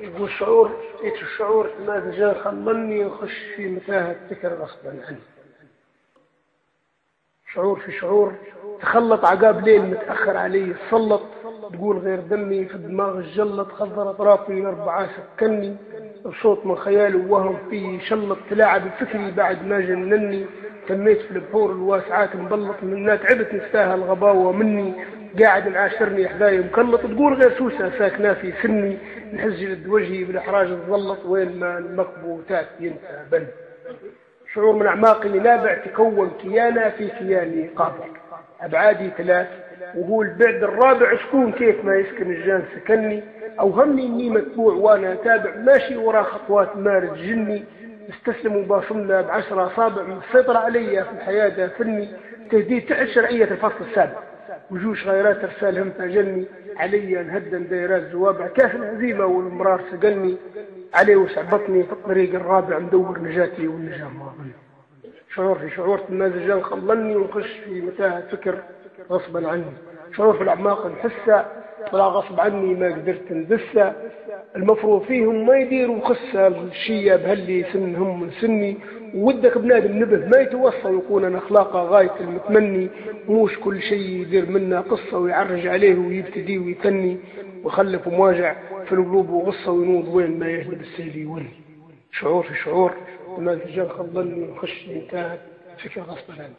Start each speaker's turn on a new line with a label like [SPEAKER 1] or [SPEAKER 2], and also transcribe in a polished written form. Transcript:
[SPEAKER 1] يقول الشعور ما رجال خلني يخش في متاهة فكر غصبا عني. شعور في شعور تخلط عقاب ليل متأخر علي سلط، تقول غير دمي في الدماغ الجلط، خضر أطرافي 4 سكني بصوت من خيالي ووهم فيه شلط، تلاعب فكري بعد ما جنني، تميت في البحور الواسعات مبلط، منها تعبت نستاهل الغباوة مني، قاعد معاشرني حذاي مكلط، تقول غير سوسة ساكنة في سني، نحز جلد وجهي بالإحراج الظلط، وين ما المكبوتات ينسى بن. شعور من أعماقي نابع تكون كيانا في كياني قابل، أبعادي 3 وهو البعد الرابع شكون كيف ما يسكن الجان سكني، أوهمني إني متبوع وأنا أتابع ماشي ورا خطوات مارد جني، مستسلم وباصمنا ب10 أصابع، مسيطر علي في الحياة دافني، تهديد تحت شرعية الفصل السابع، وجوش غيرات ارسال هم فاجلني، علي انهدم دايرات زوابع، كاس الهزيمة والمرار سقلني، عليه وسعبطني في الطريق الرابع مدور نجاتي والنجاة ماضي. شعور في شعور المازجان خلني ونخش في متاهة فكر غصبا عني، شعور في الأعماق نحسه ولا غصب عني ما قدرت ندسه، المفروض فيهم ما يديروا خسه الشيء بهاللي سنهم من سني، ودك بنادم نبه ما يتوصل يكون أنا أخلاقه غاية المتمني، موش كل شيء يدير منا قصة ويعرج عليه ويبتدي ويتني، ويخلف مواجع في القلوب وغصة وينوض وين ما يهلب السيل يولي. شعور في شعور المازجان خلني ونخش في متاهة فكر غصبا عني.